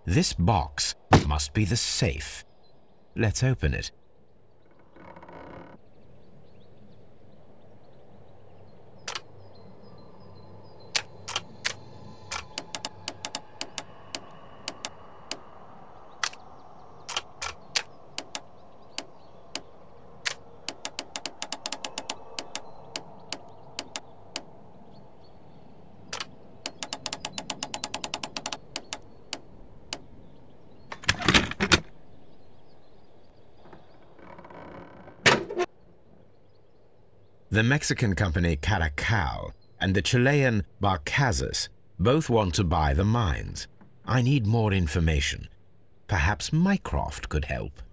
This box must be the safe. Let's open it. The Mexican company Caracal and the Chilean Barcazas both want to buy the mines. I need more information. Perhaps Mycroft could help.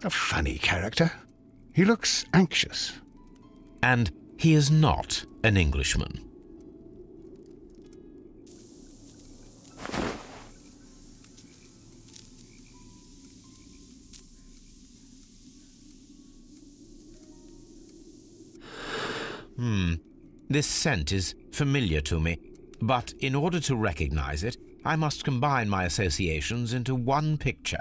A funny character. He looks anxious. And he is not an Englishman. This scent is familiar to me, but in order to recognize it, I must combine my associations into one picture.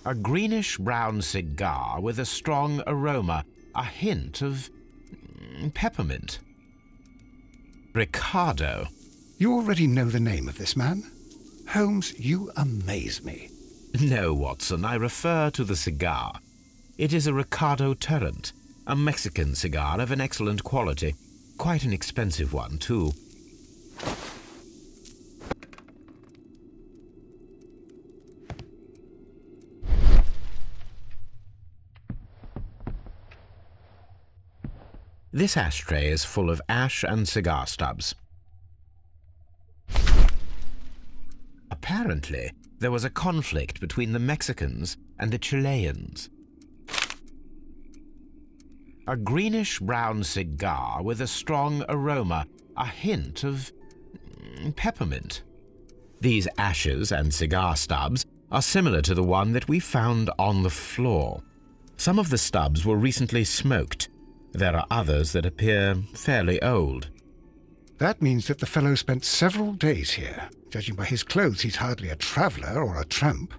A greenish-brown cigar with a strong aroma, a hint of peppermint. Ricardo. You already know the name of this man? Holmes, you amaze me. No, Watson, I refer to the cigar. It is a Ricardo Turrent, a Mexican cigar of an excellent quality. Quite an expensive one, too. This ashtray is full of ash and cigar stubs. Apparently, there was a conflict between the Mexicans and the Chileans. A greenish-brown cigar with a strong aroma, a hint of peppermint. These ashes and cigar stubs are similar to the one that we found on the floor. Some of the stubs were recently smoked. There are others that appear fairly old. That means that the fellow spent several days here. Judging by his clothes, he's hardly a traveller or a tramp.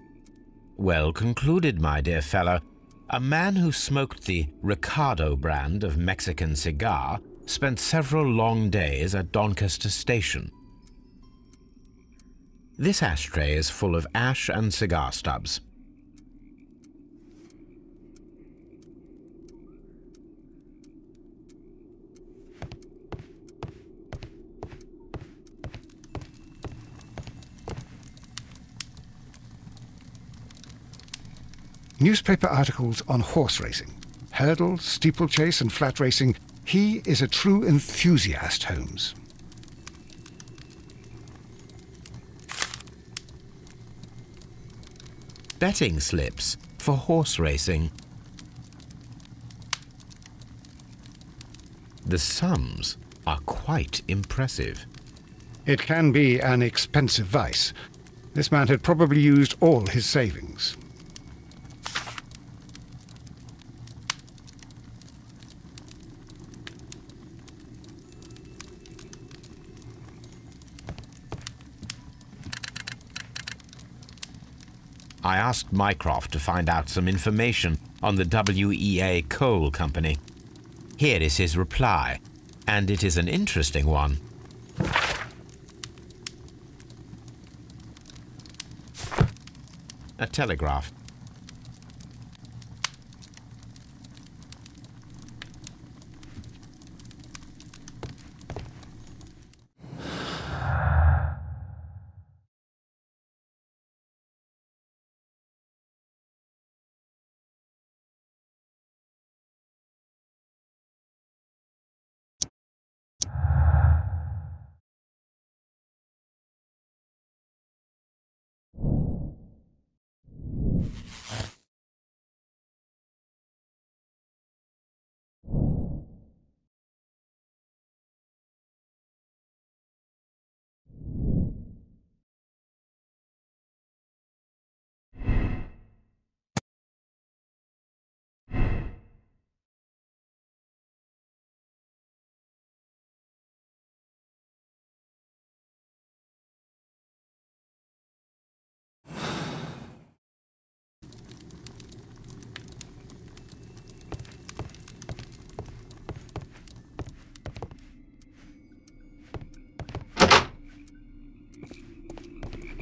Well concluded, my dear fellow. A man who smoked the Ricardo brand of Mexican cigar spent several long days at Doncaster Station. This ashtray is full of ash and cigar stubs. Newspaper articles on horse racing. Hurdle, steeplechase and flat racing. He is a true enthusiast, Holmes. Betting slips for horse racing. The sums are quite impressive. It can be an expensive vice. This man had probably used all his savings. I asked Mycroft to find out some information on the WEA Coal Company. Here is his reply, and it is an interesting one. A telegraph.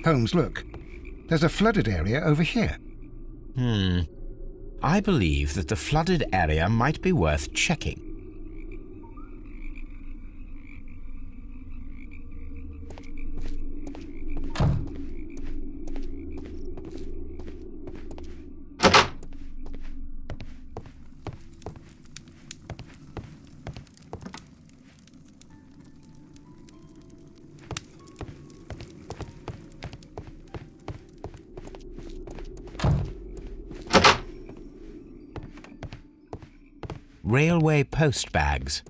Holmes, look. There's a flooded area over here. I believe that the flooded area might be worth checking. Railway post bags.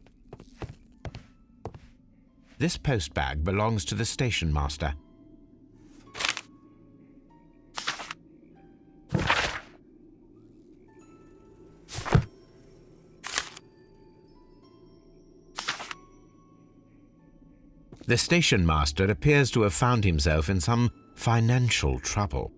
This post bag belongs to the station master. The station master appears to have found himself in some financial trouble.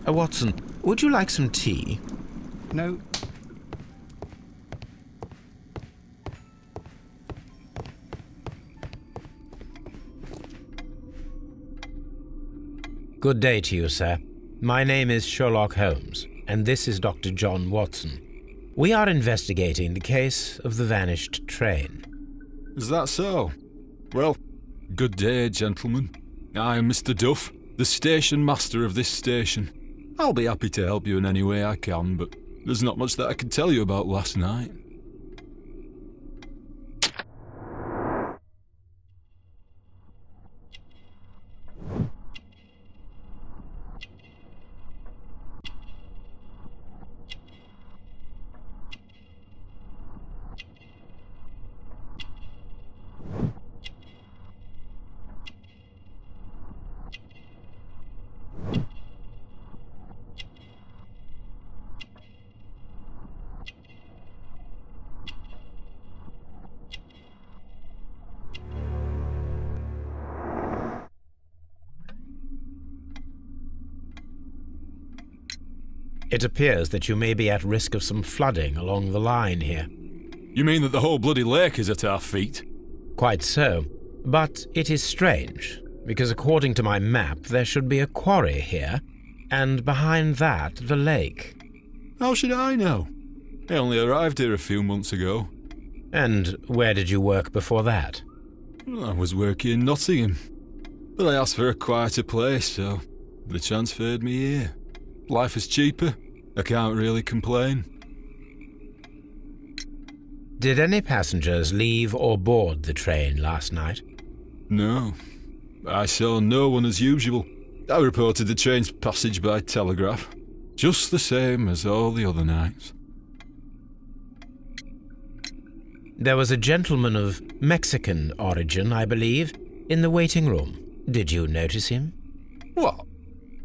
Watson, would you like some tea? No. Good day to you, sir. My name is Sherlock Holmes, and this is Dr. John Watson. We are investigating the case of the vanished train. Is that so? Well, good day, gentlemen. I am Mr. Duff, the station master of this station. I'll be happy to help you in any way I can, but there's not much that I can tell you about last night. It appears that you may be at risk of some flooding along the line here. You mean that the whole bloody lake is at our feet? Quite so. But it is strange, because according to my map there should be a quarry here, and behind that the lake. How should I know? I only arrived here a few months ago. And where did you work before that? I was working in Nottingham, but I asked for a quieter place, so they transferred me here. Life is cheaper. I can't really complain. Did any passengers leave or board the train last night? No. I saw no one as usual. I reported the train's passage by telegraph, just the same as all the other nights. There was a gentleman of Mexican origin, I believe, in the waiting room. Did you notice him? What?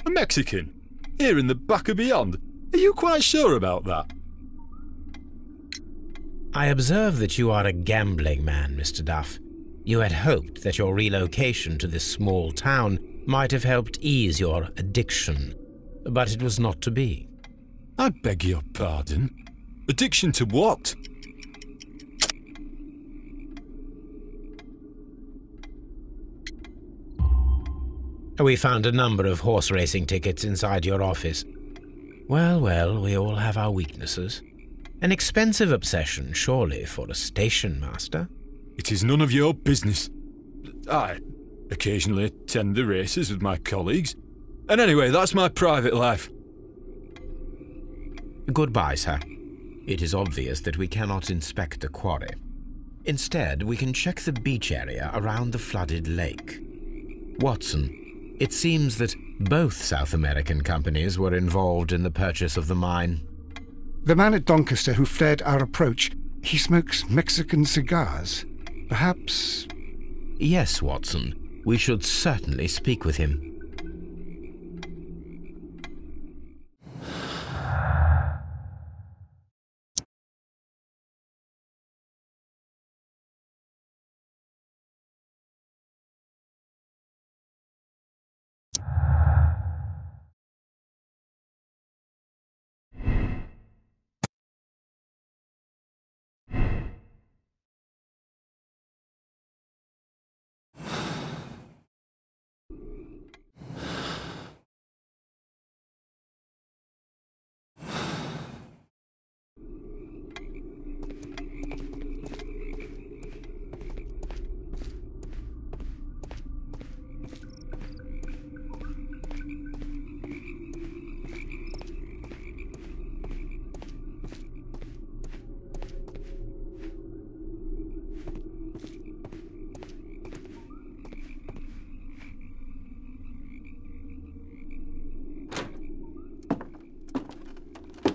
A Mexican? Here in the back of beyond? Are you quite sure about that? I observe that you are a gambling man, Mr. Duff. You had hoped that your relocation to this small town might have helped ease your addiction, but it was not to be. I beg your pardon? Addiction to what? We found a number of horse racing tickets inside your office. Well, well, we all have our weaknesses. An expensive obsession, surely, for a station master. It is none of your business. I occasionally attend the races with my colleagues. And anyway, that's my private life. Goodbye, sir. It is obvious that we cannot inspect the quarry. Instead, we can check the beach area around the flooded lake. Watson, it seems that both South American companies were involved in the purchase of the mine. The man at Doncaster who fled our approach, he smokes Mexican cigars. Perhaps... Yes, Watson. We should certainly speak with him.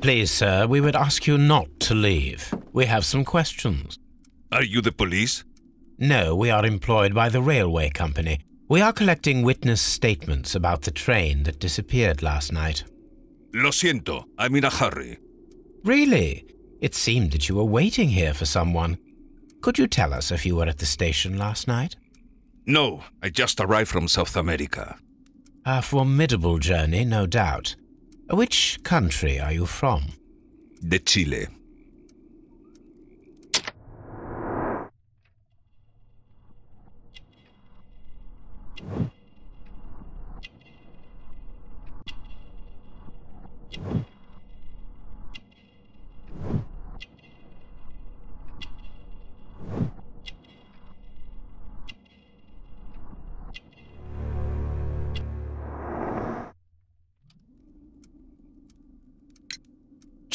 Please, sir, we would ask you not to leave. We have some questions. Are you the police? No, we are employed by the railway company. We are collecting witness statements about the train that disappeared last night. Lo siento, I'm in a hurry. Really? It seemed that you were waiting here for someone. Could you tell us if you were at the station last night? No, I just arrived from South America. A formidable journey, no doubt. Which country are you from? De Chile.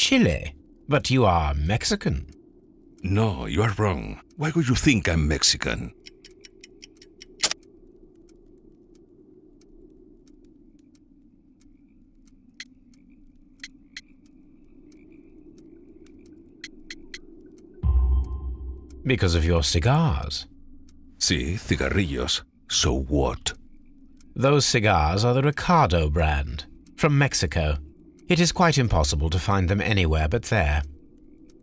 Chile? But you are Mexican. No, you are wrong. Why would you think I'm Mexican? Because of your cigars. Sí, cigarrillos. So what? Those cigars are the Ricardo brand, from Mexico. It is quite impossible to find them anywhere but there.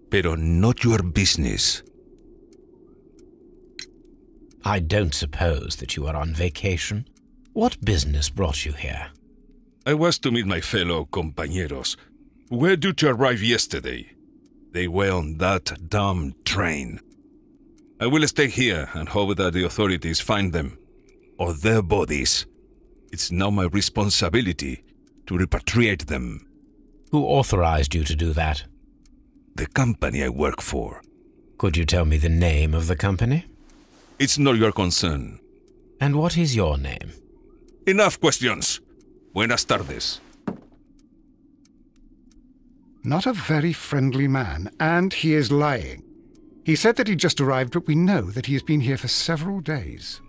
Pero not your business. I don't suppose that you are on vacation. What business brought you here? I was to meet my fellow compañeros. Where did you arrive yesterday? They were on that damn train. I will stay here and hope that the authorities find them, or their bodies. It's now my responsibility to repatriate them. Who authorized you to do that? The company I work for. Could you tell me the name of the company? It's not your concern. And what is your name? Enough questions. Buenas tardes. Not a very friendly man, and he is lying. He said that he just arrived, but we know that he has been here for several days.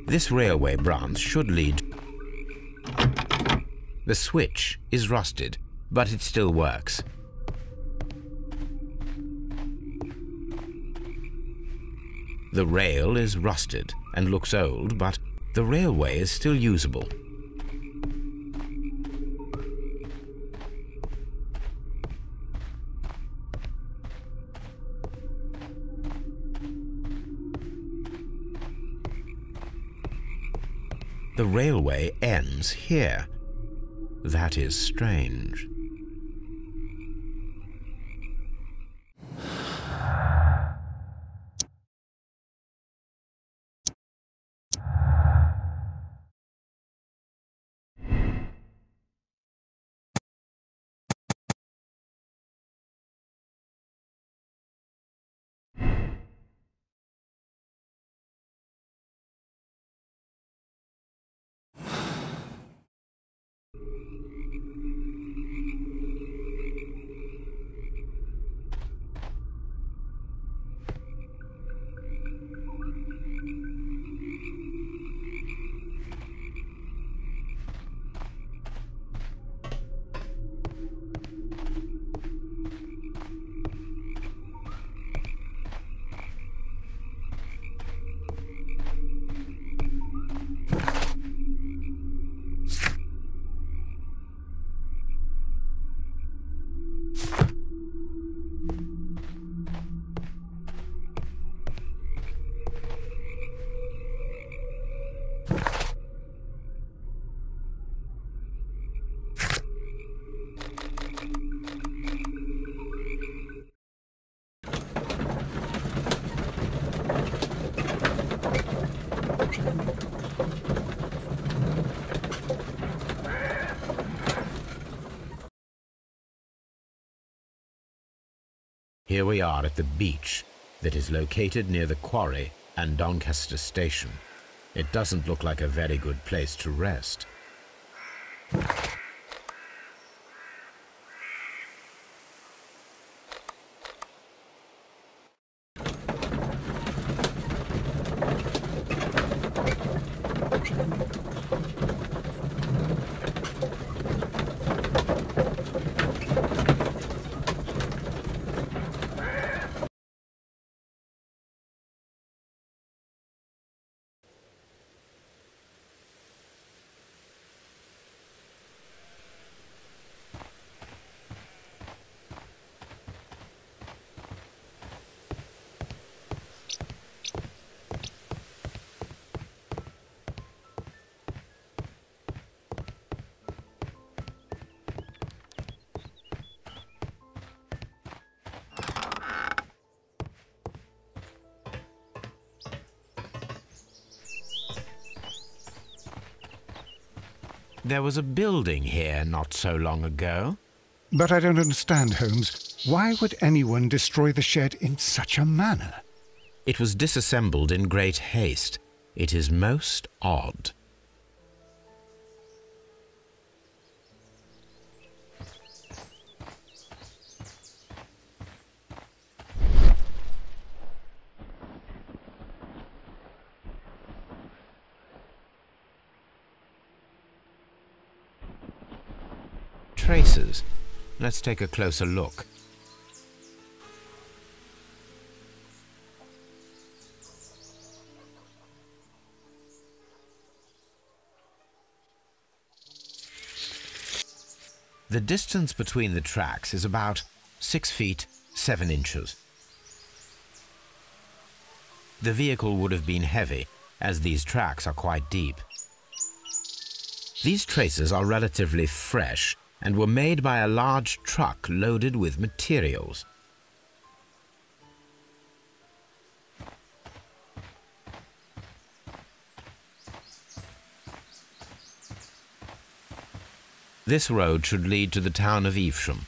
This railway branch should lead... The switch is rusted, but it still works. The rail is rusted and looks old, but the railway is still usable. The railway ends here. That is strange. Here we are at the beach that is located near the quarry and Doncaster station. It doesn't look like a very good place to rest. There was a building here not so long ago. But I don't understand, Holmes. Why would anyone destroy the shed in such a manner? It was disassembled in great haste. It is most odd. Traces. Let's take a closer look. The distance between the tracks is about 6 feet 7 inches. The vehicle would have been heavy, as these tracks are quite deep. These traces are relatively fresh and were made by a large truck loaded with materials. This road should lead to the town of Evesham.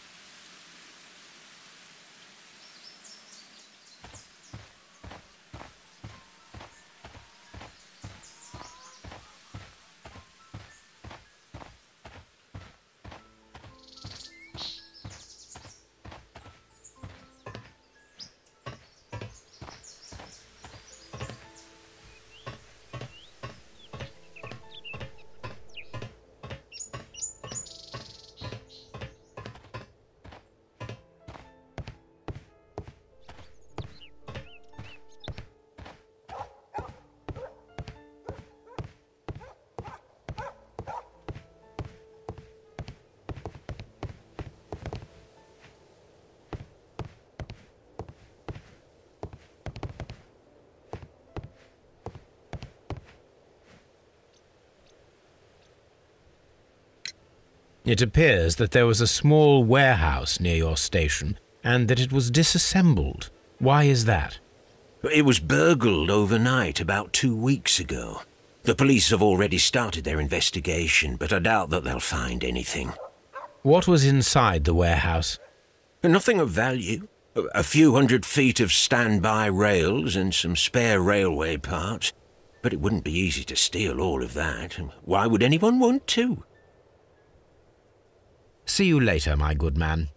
It appears that there was a small warehouse near your station and that it was disassembled. Why is that? It was burgled overnight about 2 weeks ago. The police have already started their investigation, but I doubt that they'll find anything. What was inside the warehouse? Nothing of value. A few 100 feet of standby rails and some spare railway parts. But it wouldn't be easy to steal all of that. Why would anyone want to? See you later, my good man.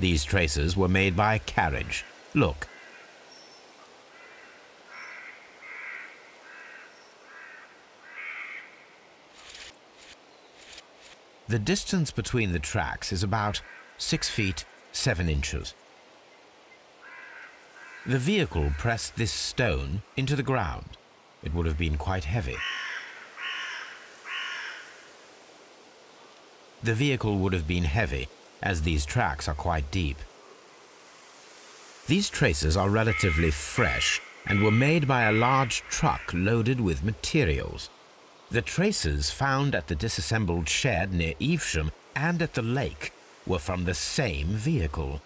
These traces were made by a carriage. Look. The distance between the tracks is about 6 feet 7 inches. The vehicle pressed this stone into the ground. It would have been quite heavy. The vehicle would have been heavy, as these tracks are quite deep. These traces are relatively fresh and were made by a large truck loaded with materials. The traces found at the disassembled shed near Evesham and at the lake were from the same vehicle.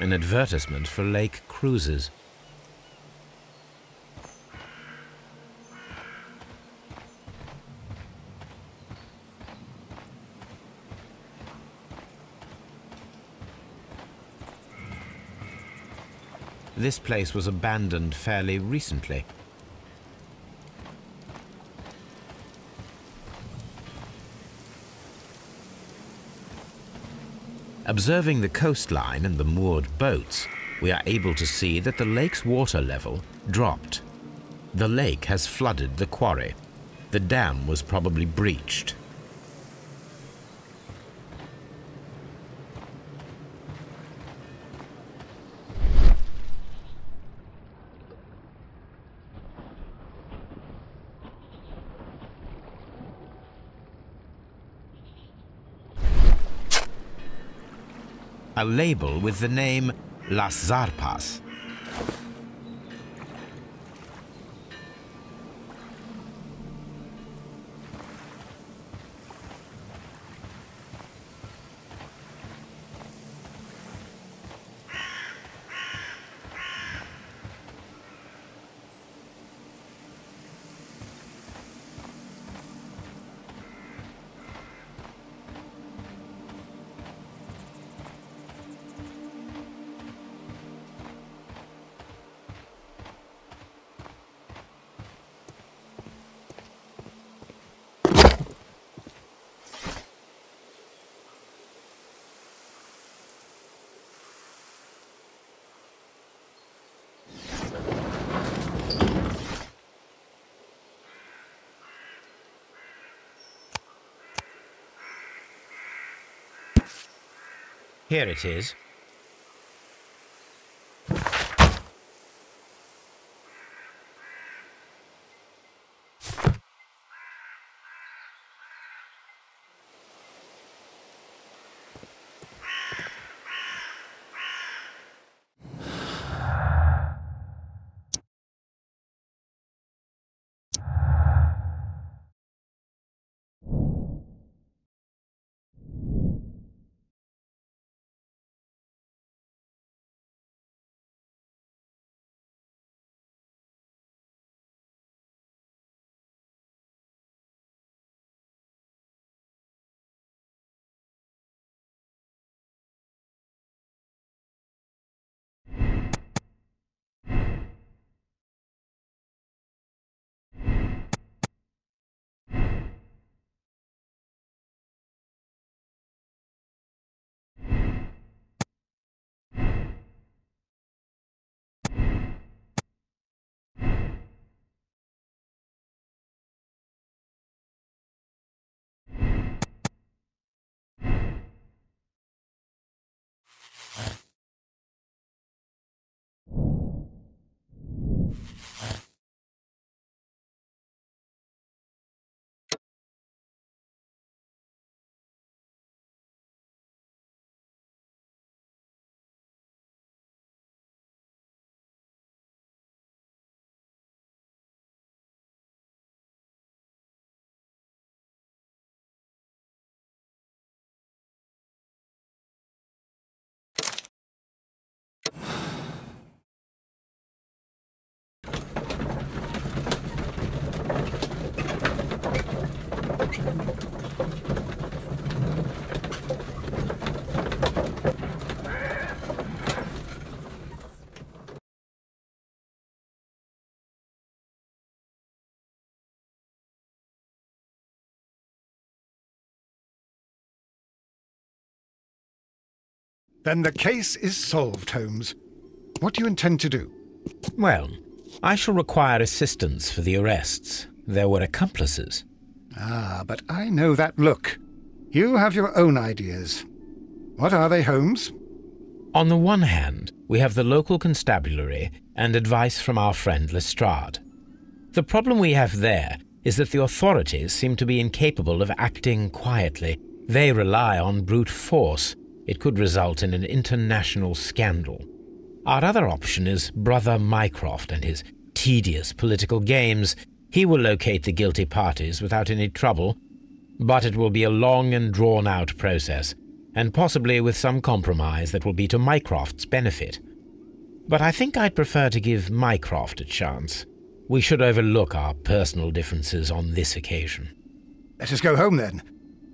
An advertisement for lake cruises. This place was abandoned fairly recently. Observing the coastline and the moored boats, we are able to see that the lake's water level dropped. The lake has flooded the quarry. The dam was probably breached. A label with the name Las Zarpas. Here it is. Then the case is solved, Holmes. What do you intend to do? Well, I shall require assistance for the arrests. There were accomplices. Ah, but I know that look. You have your own ideas. What are they, Holmes? On the one hand, we have the local constabulary and advice from our friend Lestrade. The problem we have there is that the authorities seem to be incapable of acting quietly. They rely on brute force. It could result in an international scandal. Our other option is Brother Mycroft and his tedious political games. He will locate the guilty parties without any trouble, but it will be a long and drawn-out process, and possibly with some compromise that will be to Mycroft's benefit. But I think I'd prefer to give Mycroft a chance. We should overlook our personal differences on this occasion. Let us go home, then.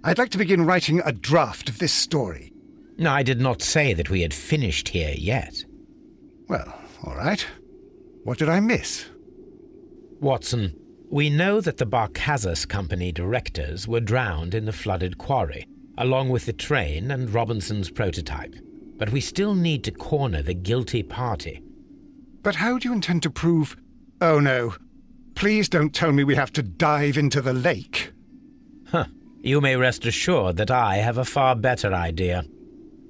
I'd like to begin writing a draft of this story. No, I did not say that we had finished here yet. Well, all right. What did I miss? Watson, we know that the Barkazas Company directors were drowned in the flooded quarry, along with the train and Robinson's prototype. But we still need to corner the guilty party. But how do you intend to prove... Oh, no. Please don't tell me we have to dive into the lake. Huh. You may rest assured that I have a far better idea.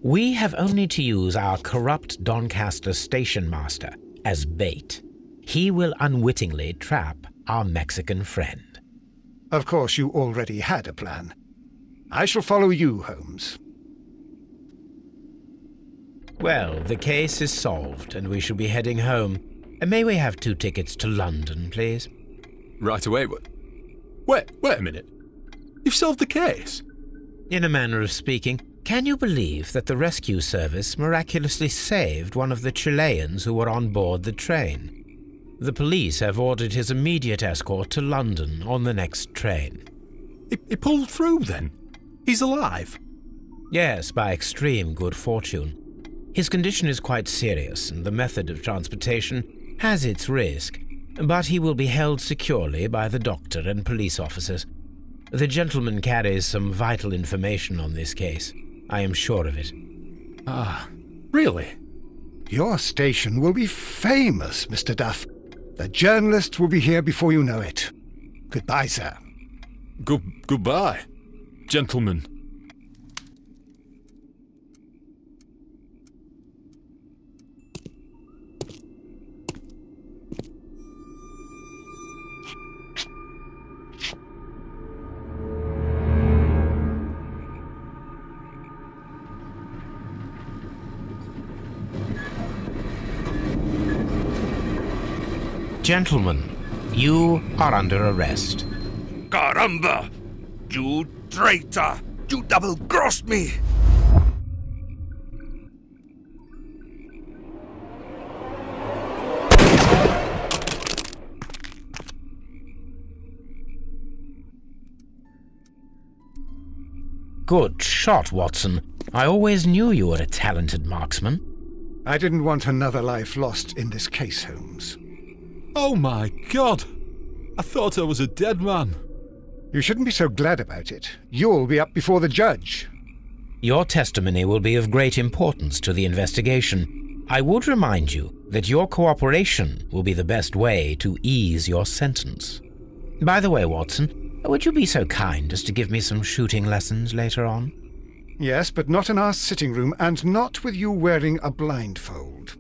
We have only to use our corrupt Doncaster station master as bait. He will unwittingly trap our Mexican friend. Of course, you already had a plan. I shall follow you, Holmes. Well, the case is solved, and we shall be heading home. May we have 2 tickets to London, please? Right away. Wait a minute. You've solved the case? In a manner of speaking. Can you believe that the rescue service miraculously saved one of the Chileans who were on board the train? The police have ordered his immediate escort to London on the next train. He pulled through, then? He's alive? Yes, by extreme good fortune. His condition is quite serious, and the method of transportation has its risk, but he will be held securely by the doctor and police officers. The gentleman carries some vital information on this case. I am sure of it. Ah, really? Your station will be famous, Mr. Duff. The journalists will be here before you know it. Goodbye, sir. Goodbye, gentlemen. Gentlemen, you are under arrest. Caramba! You traitor! You double-crossed me! Good shot, Watson. I always knew you were a talented marksman. I didn't want another life lost in this case, Holmes. Oh my God! I thought I was a dead man. You shouldn't be so glad about it. You'll be up before the judge. Your testimony will be of great importance to the investigation. I would remind you that your cooperation will be the best way to ease your sentence. By the way, Watson, would you be so kind as to give me some shooting lessons later on? Yes, but not in our sitting room, and not with you wearing a blindfold.